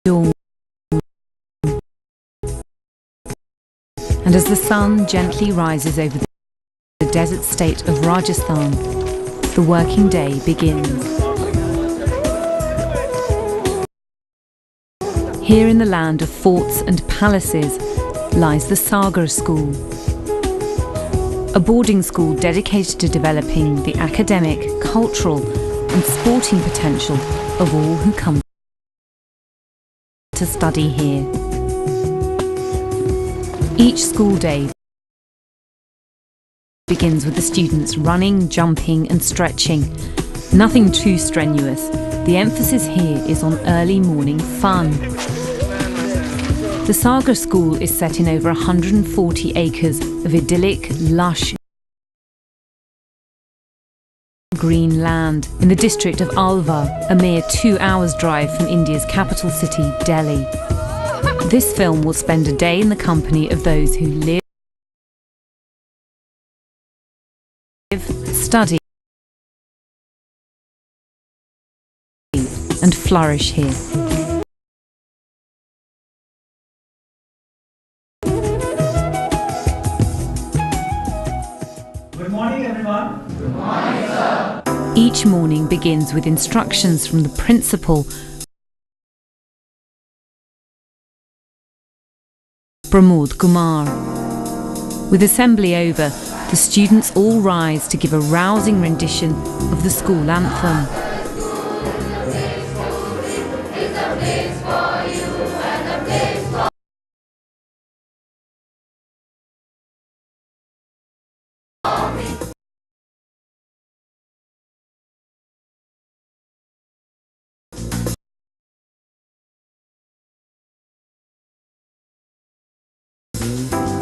Dawn. And as the sun gently rises over the desert state of Rajasthan, the working day begins. Here in the land of forts and palaces lies the Sagar School, a boarding school dedicated to developing the academic, cultural and sporting potential of all who come to study here. Each school day begins with the students running, jumping and stretching. Nothing too strenuous. The emphasis here is on early morning fun. The Sagar School is set in over 140 acres of idyllic, lush green land in the district of Alwar, a mere 2 hours drive from India's capital city, Delhi. This film will spend a day in the company of those who live, study and flourish here. Good morning, everyone. Good morning, sir. Each morning begins with instructions from the principal, Pramod Kumar. With assembly over, the students all rise to give a rousing rendition of the school anthem.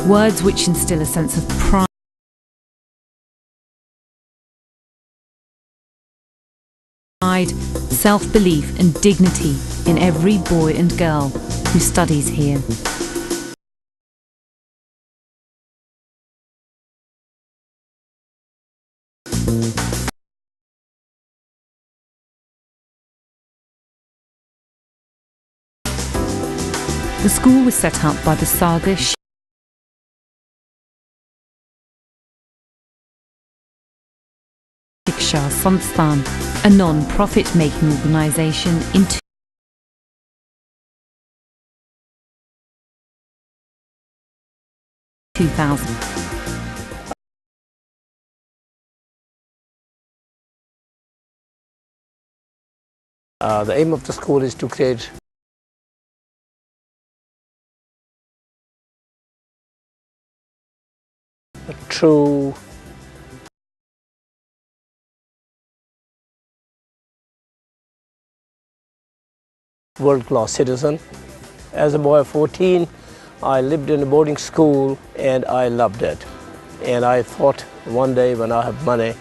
Words which instill a sense of pride, self-belief and dignity in every boy and girl who studies here. The school was set up by the Sagar Sansthan, a non-profit making organisation in 2000. The aim of the school is to create a true world-class citizen. As a boy of 14, I lived in a boarding school and I loved it. And I thought one day when I have money,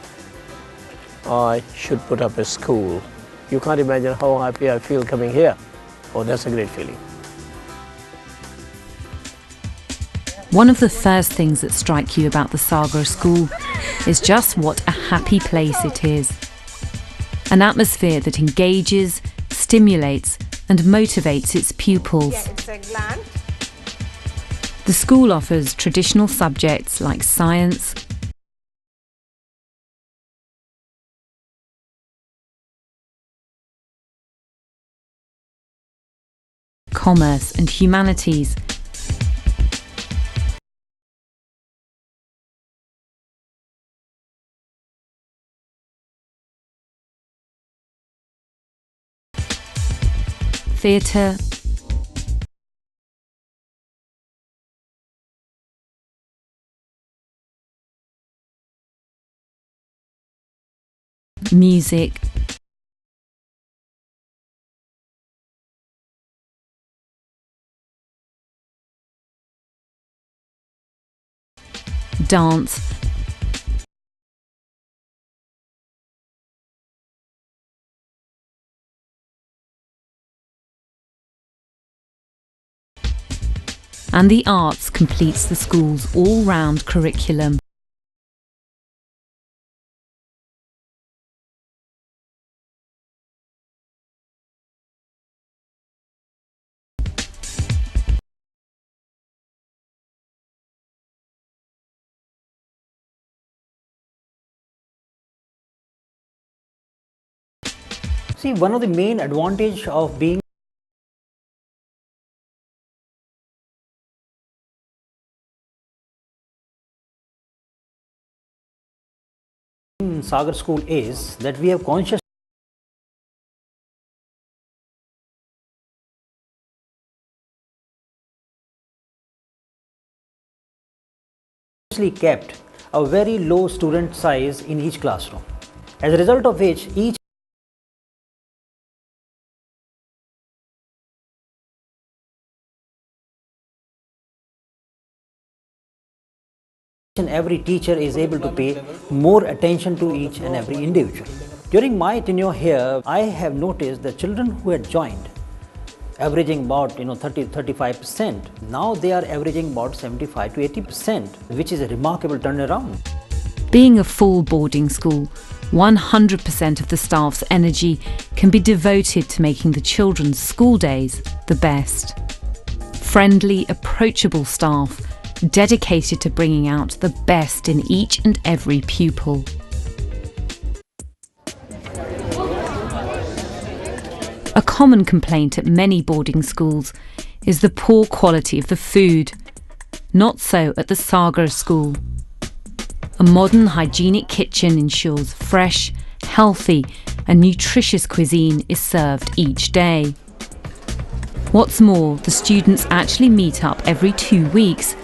I should put up a school. You can't imagine how happy I feel coming here. Oh, that's a great feeling. One of the first things that strike you about the Sagar School is just what a happy place it is. An atmosphere that engages, stimulates and motivates its pupils. Yeah, it's a gland. The school offers traditional subjects like science, commerce and humanities. Theatre, music, dance, and the arts completes the school's all-round curriculum. See, one of the main advantage of being in Sagar School is that we have consciously kept a very low student size in each classroom, as a result of which each and every teacher is able to pay more attention to each and every individual. During my tenure here, I have noticed the children who had joined, averaging about 30-35%. Now they are averaging about 75 to 80%, which is a remarkable turnaround. Being a full boarding school, 100% of the staff's energy can be devoted to making the children's school days the best. Friendly, approachable staff, dedicated to bringing out the best in each and every pupil. A common complaint at many boarding schools is the poor quality of the food. Not so at the Sagar School. A modern hygienic kitchen ensures fresh, healthy and nutritious cuisine is served each day. What's more, the students actually meet up every 2 weeks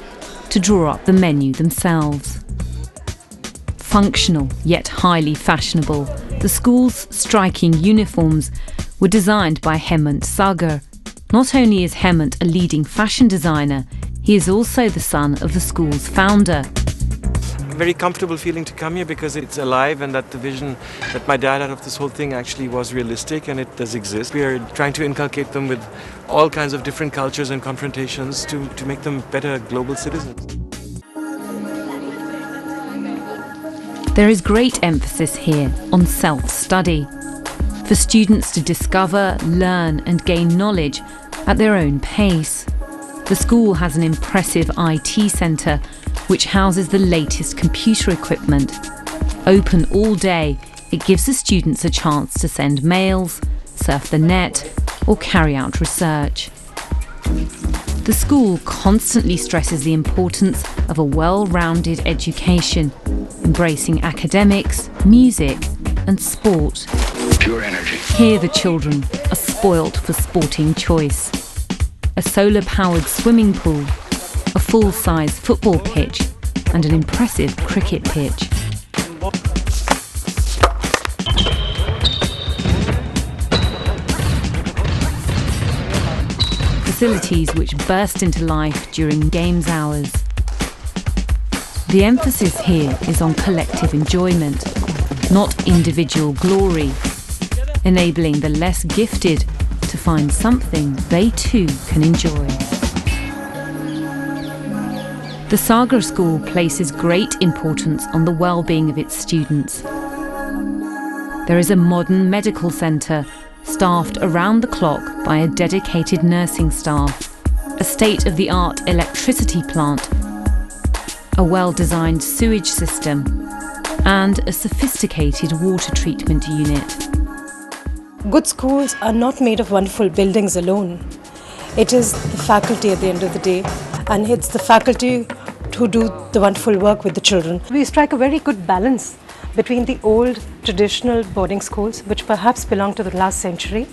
to draw up the menu themselves. Functional yet highly fashionable, the school's striking uniforms were designed by Hemant Sagar. Not only is Hemant a leading fashion designer, he is also the son of the school's founder. Very comfortable feeling to come here because it's alive and that the vision that my dad had of this whole thing actually was realistic and it does exist. We are trying to inculcate them with all kinds of different cultures and confrontations to make them better global citizens. There is great emphasis here on self-study, for students to discover, learn and gain knowledge at their own pace. The school has an impressive IT centre which houses the latest computer equipment. Open all day, it gives the students a chance to send mails, surf the net or carry out research. The school constantly stresses the importance of a well-rounded education, embracing academics, music and sport. Pure energy. Here the children are spoilt for sporting choice. A solar-powered swimming pool, a full-size football pitch and an impressive cricket pitch. Facilities which burst into life during games hours. The emphasis here is on collective enjoyment, not individual glory, enabling the less gifted to find something they too can enjoy. The Sagar School places great importance on the well-being of its students. There is a modern medical centre staffed around the clock by a dedicated nursing staff, a state-of-the-art electricity plant, a well-designed sewage system, and a sophisticated water treatment unit. Good schools are not made of wonderful buildings alone. It is the faculty at the end of the day, and it's the faculty who do the wonderful work with the children. We strike a very good balance between the old traditional boarding schools, which perhaps belong to the last century,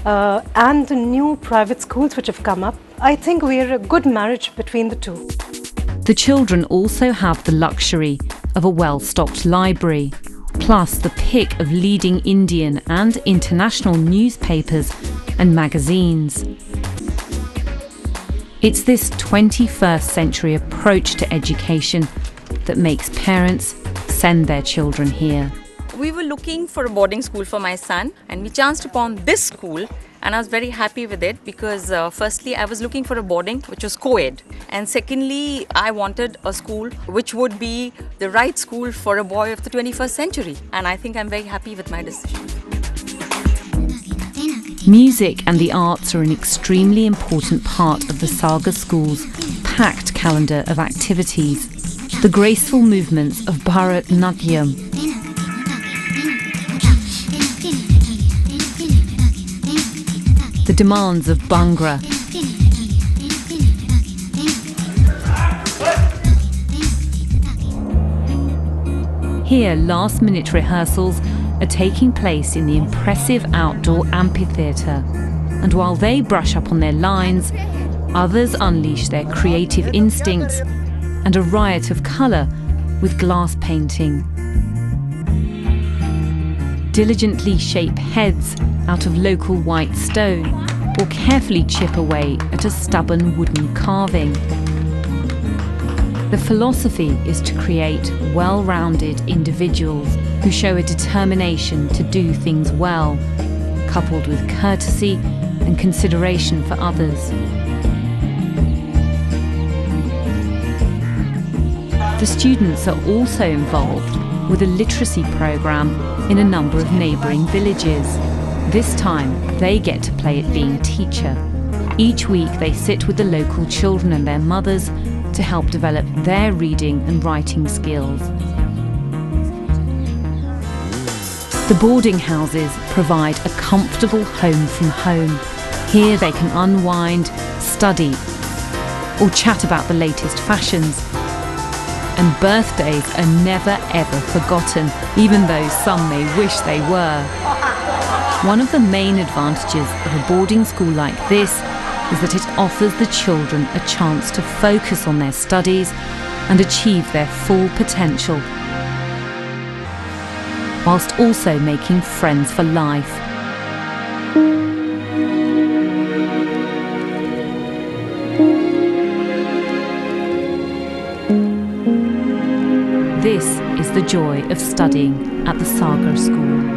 and the new private schools which have come up. I think we are a good marriage between the two. The children also have the luxury of a well-stocked library, plus the pick of leading Indian and international newspapers and magazines. It's this 21st century approach to education that makes parents send their children here. We were looking for a boarding school for my son and we chanced upon this school and I was very happy with it because firstly I was looking for a boarding which was co-ed, and secondly I wanted a school which would be the right school for a boy of the 21st century, and I think I'm very happy with my decision. Music and the arts are an extremely important part of the Sagar School's packed calendar of activities. The graceful movements of Bharatanatyam, the demands of Bhangra, here last-minute rehearsals are taking place in the impressive outdoor amphitheatre, and while they brush up on their lines, others unleash their creative instincts and a riot of colour with glass painting. Diligently shape heads out of local white stone or carefully chip away at a stubborn wooden carving. The philosophy is to create well-rounded individuals who show a determination to do things well, coupled with courtesy and consideration for others. The students are also involved with a literacy programme in a number of neighbouring villages. This time they get to play at being teacher. Each week they sit with the local children and their mothers to help develop their reading and writing skills. The boarding houses provide a comfortable home from home. Here they can unwind, study, or chat about the latest fashions. And birthdays are never ever forgotten, even though some may wish they were. One of the main advantages of a boarding school like this is that it offers the children a chance to focus on their studies and achieve their full potential, whilst also making friends for life. This is the joy of studying at the Sagar School.